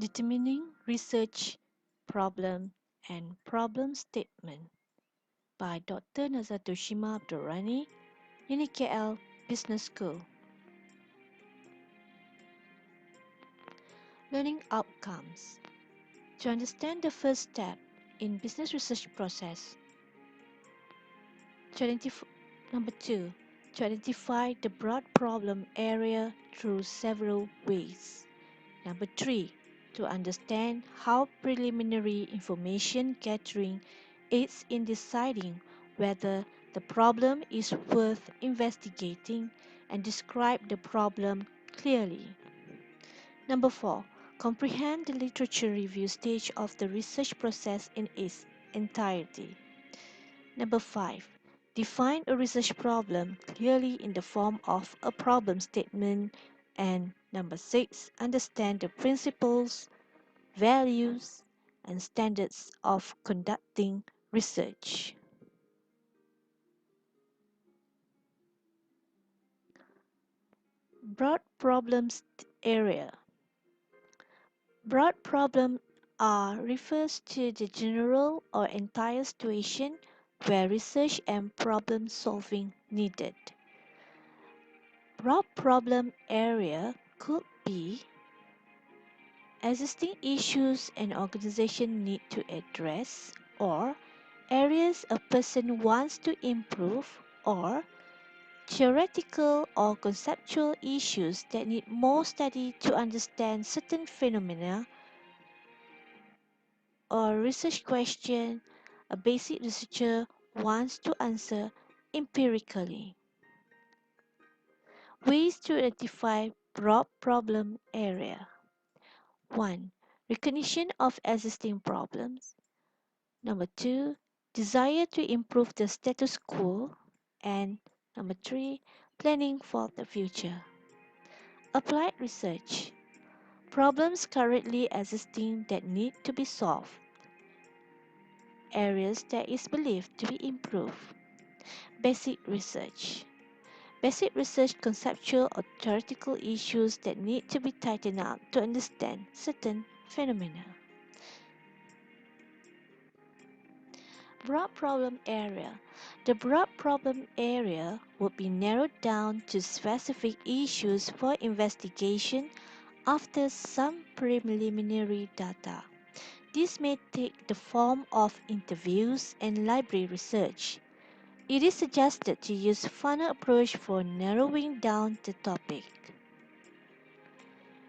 Determining Research Problem and Problem Statement by Dr. Nazatoshima Abdurrani, UniKL Business School. Learning Outcomes. To understand the first step in business research process. Number 2. To identify the broad problem area through several ways. Number 3. To understand how preliminary information gathering aids in deciding whether the problem is worth investigating and describe the problem clearly. Number 4. Comprehend the literature review stage of the research process in its entirety. Number 5. Define a research problem clearly in the form of a problem statement. And number 6. Understand the principles, values, and standards of conducting research. Broad problems area. Broad problem refers to the general or entire situation where research and problem solving needed. Broad problem area could be existing issues an organization need to address, or areas a person wants to improve, or theoretical or conceptual issues that need more study to understand certain phenomena, or research question a basic researcher wants to answer empirically. Ways to identify broad problem area. 1. Recognition of existing problems. Number 2. Desire to improve the status quo. And number 3. Planning for the future. Applied research. Problems currently existing that need to be solved. Areas that is believed to be improved. Basic research. Basic research conceptual or theoretical issues that need to be tightened up to understand certain phenomena. Broad problem area. The broad problem area would be narrowed down to specific issues for investigation after some preliminary data. This may take the form of interviews and library research. It is suggested to use funnel approach for narrowing down the topic.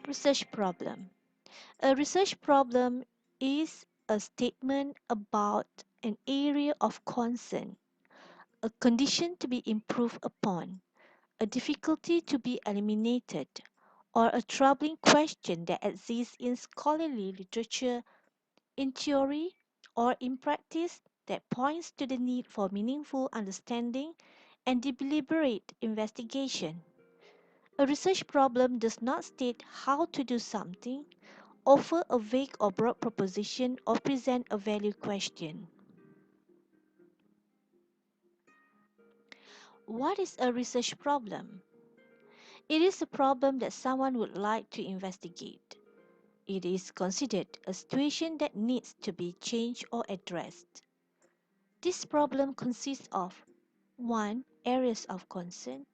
Research problem. A research problem is a statement about an area of concern, a condition to be improved upon, a difficulty to be eliminated, or a troubling question that exists in scholarly literature, in theory, or in practice that points to the need for meaningful understanding and deliberate investigation. A research problem does not state how to do something, offer a vague or broad proposition, or present a value question. What is a research problem? It is a problem that someone would like to investigate. It is considered a situation that needs to be changed or addressed. This problem consists of 1. Areas of concern,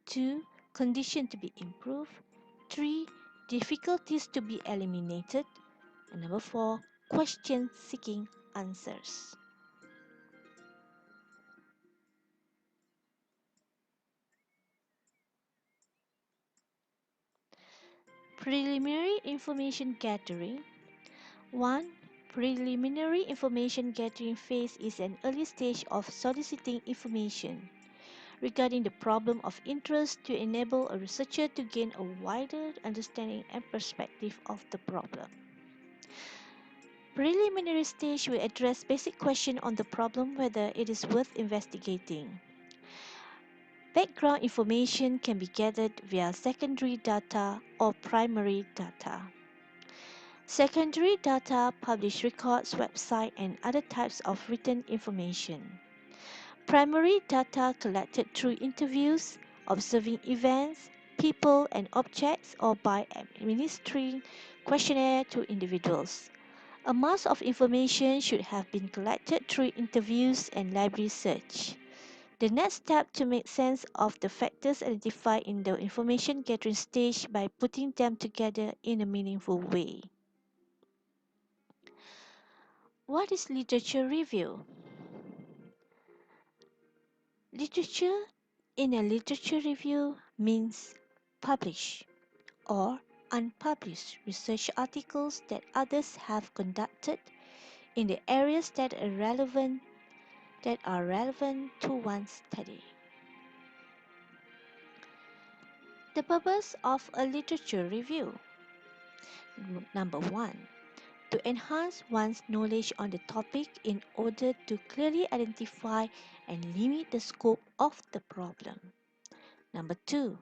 2. Condition to be improved, 3. Difficulties to be eliminated, and number 4. Question seeking answers. Preliminary information gathering. 1. Preliminary information gathering phase is an early stage of soliciting information regarding the problem of interest to enable a researcher to gain a wider understanding and perspective of the problem. Preliminary stage will address basic questions on the problem, whether it is worth investigating. Background information can be gathered via secondary data or primary data. Secondary data publish records, website, and other types of written information. Primary data collected through interviews, observing events, people and objects or by administering questionnaire to individuals. A mass of information should have been collected through interviews and library search. The next step to make sense of the factors identified in the information gathering stage by putting them together in a meaningful way. What is literature review? Literature in a literature review means published or unpublished research articles that others have conducted in the areas that are relevant to one's study. The purpose of a literature review. Number 1. To enhance one's knowledge on the topic in order to clearly identify and limit the scope of the problem. Number 2.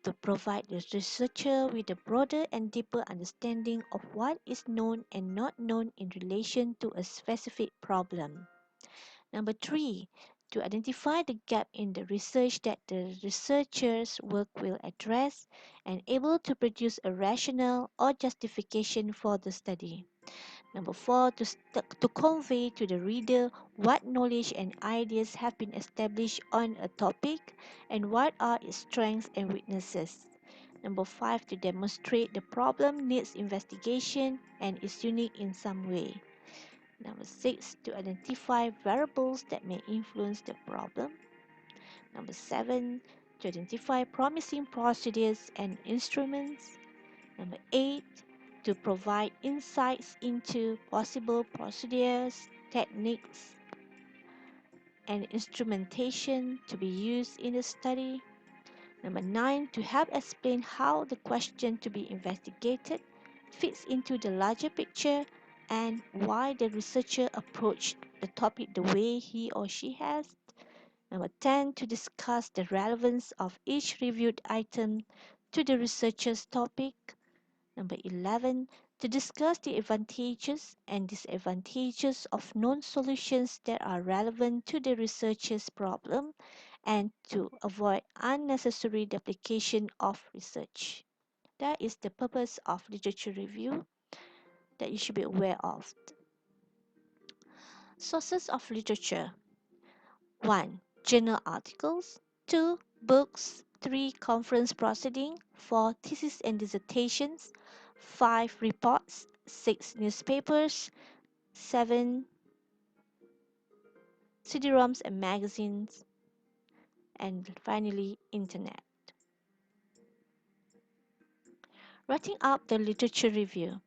To provide the researcher with a broader and deeper understanding of what is known and not known in relation to a specific problem. Number 3. To identify the gap in the research that the researcher's work will address and able to produce a rationale or justification for the study. Number 4. To convey to the reader what knowledge and ideas have been established on a topic and what are its strengths and weaknesses. Number 5. To demonstrate the problem needs investigation and is unique in some way. Number 6. To identify variables that may influence the problem. Number 7. To identify promising procedures and instruments. Number 8. To provide insights into possible procedures, techniques, and instrumentation to be used in the study. Number 9. To help explain how the question to be investigated fits into the larger picture and why the researcher approached the topic the way he or she has. Number 10. To discuss the relevance of each reviewed item to the researcher's topic. Number 11. To discuss the advantages and disadvantages of known solutions that are relevant to the researcher's problem and to avoid unnecessary duplication of research. That is the purpose of literature review that you should be aware of. Sources of literature. 1. Journal articles. 2. Books. 3. Conference proceedings. 4. Theses and dissertations. 5. Reports. 6. Newspapers. 7. CD-ROMs and magazines. And finally, Internet. Writing up the literature review.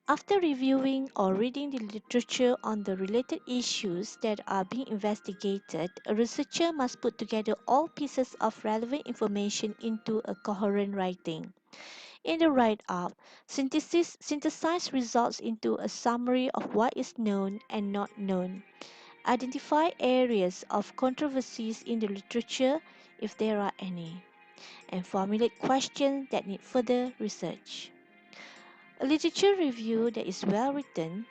After reviewing or reading the literature on the related issues that are being investigated, a researcher must put together all pieces of relevant information into a coherent writing. In the write-up, synthesize results into a summary of what is known and not known. Identify areas of controversies in the literature if there are any, and formulate questions that need further research. A literature review that is well written,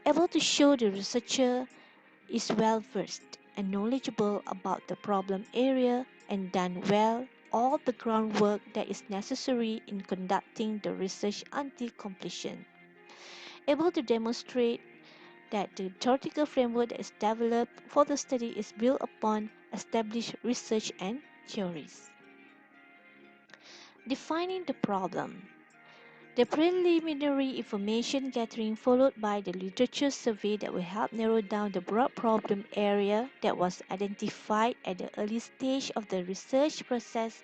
able to show the researcher is well versed and knowledgeable about the problem area and done well all the groundwork that is necessary in conducting the research until completion. Able to demonstrate that the theoretical framework that is developed for the study is built upon established research and theories. Defining the problem. The preliminary information gathering followed by the literature survey that will help narrow down the broad problem area that was identified at the early stage of the research process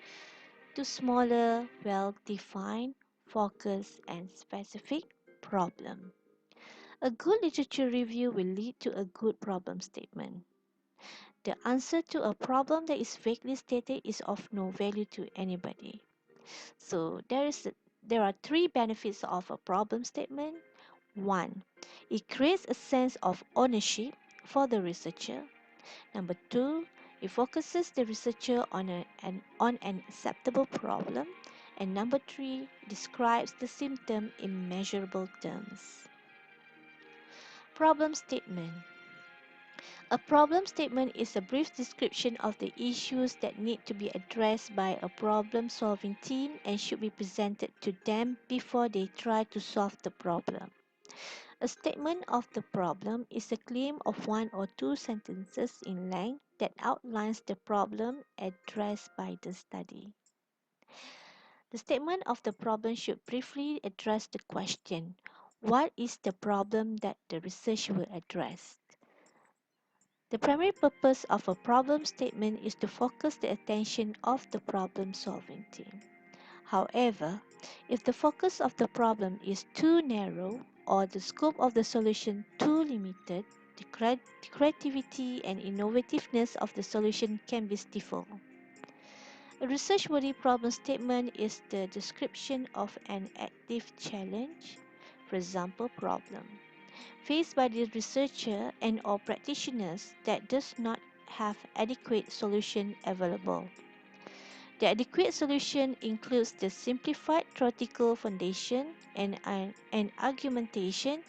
to smaller, well-defined, focused, and specific problem. A good literature review will lead to a good problem statement. The answer to a problem that is vaguely stated is of no value to anybody. So there are three benefits of a problem statement. 1. It creates a sense of ownership for the researcher. Number 2. It focuses the researcher on an acceptable problem. And number 3. Describes the symptom in measurable terms. Problem statement. A problem statement is a brief description of the issues that need to be addressed by a problem-solving team and should be presented to them before they try to solve the problem. A statement of the problem is a claim of one or two sentences in length that outlines the problem addressed by the study. The statement of the problem should briefly address the question, what is the problem that the research will address? The primary purpose of a problem statement is to focus the attention of the problem-solving team. However, if the focus of the problem is too narrow or the scope of the solution too limited, the creativity and innovativeness of the solution can be stifled. A research-worthy problem statement is the description of an active challenge, for example, problem, faced by the researcher and or practitioners that does not have adequate solution available. The adequate solution includes the simplified theoretical foundation and an argumentation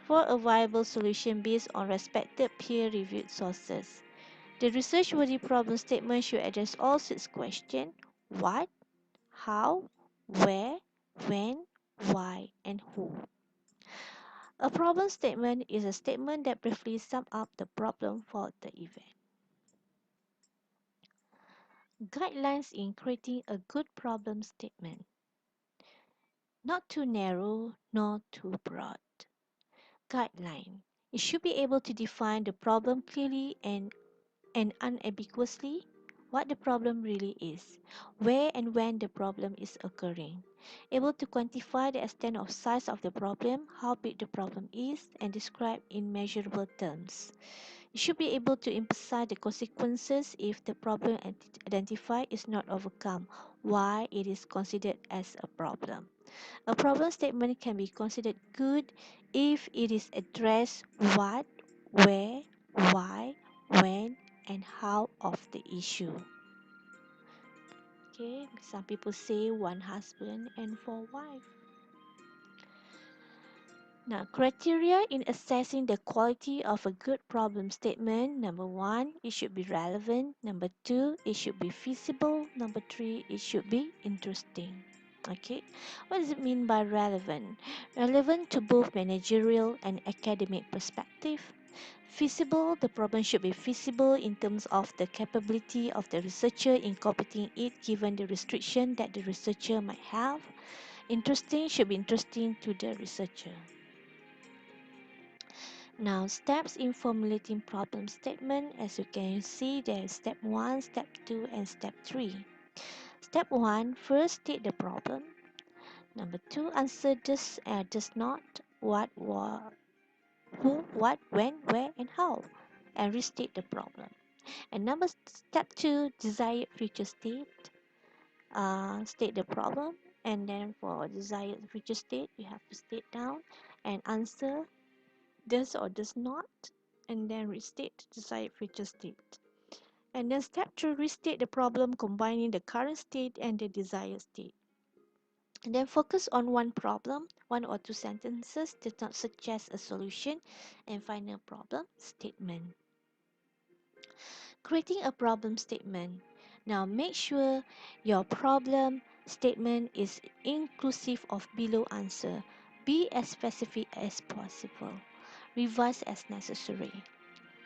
for a viable solution based on respected peer-reviewed sources. The research-worthy problem statement should address all six questions: what, how, where, when, why, and who. A problem statement is a statement that briefly sums up the problem for the event. Guidelines in creating a good problem statement. Not too narrow, nor too broad. Guideline. It should be able to define the problem clearly and unambiguously, what the problem really is, where and when the problem is occurring, able to quantify the extent of size of the problem, how big the problem is, and describe in measurable terms. It should be able to emphasize the consequences if the problem identified is not overcome, why it is considered as a problem. A problem statement can be considered good if it is addressed what, where, why, when, and how of the issue. Okay, some people say one husband and four wives. Now, criteria in assessing the quality of a good problem statement. Number one, it should be relevant. Number two, it should be feasible. Number three, it should be interesting. Okay, what does it mean by relevant? Relevant to both managerial and academic perspective. Feasible, the problem should be feasible in terms of the capability of the researcher in completing it given the restriction that the researcher might have. Interesting should be interesting to the researcher. Now, steps in formulating problem statement. As you can see, there is step 1, step 2, and step 3. Step 1, first state the problem. Number 2, answer does not, what, who, what, when, where, and how, and restate the problem. And step 2, desired future state. State the problem, and then for desired future state, you have to state down and answer does or does not, and then restate the desired future state. And then step 3, restate the problem combining the current state and the desired state. And then focus on one problem, one or two sentences does not suggest a solution, and final problem statement. Creating a problem statement. Now make sure your problem statement is inclusive of below answer. Be as specific as possible. Revise as necessary.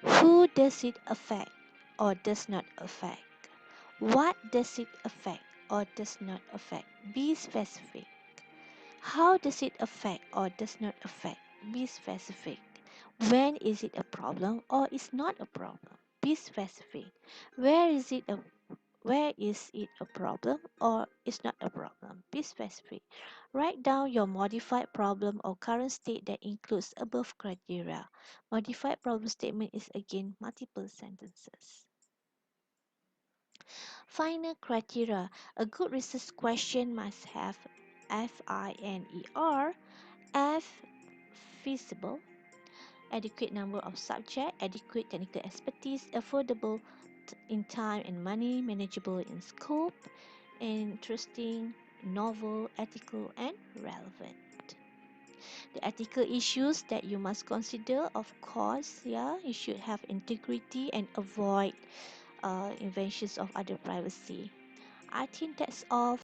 Who does it affect or does not affect? What does it affect or does not affect? Be specific. How does it affect or does not affect? Be specific. When is it a problem or is not a problem? Be specific. Where is it a problem or is not a problem? Be specific. Write down your modified problem or current state that includes above criteria. Modified problem statement is again multiple sentences. Final criteria. A good research question must have FINER, F feasible, adequate number of subjects, adequate technical expertise, affordable in time and money, manageable in scope, interesting, novel, ethical, and relevant. The ethical issues that you must consider, of course, yeah, you should have integrity and avoid inventions of other privacy. I think that's all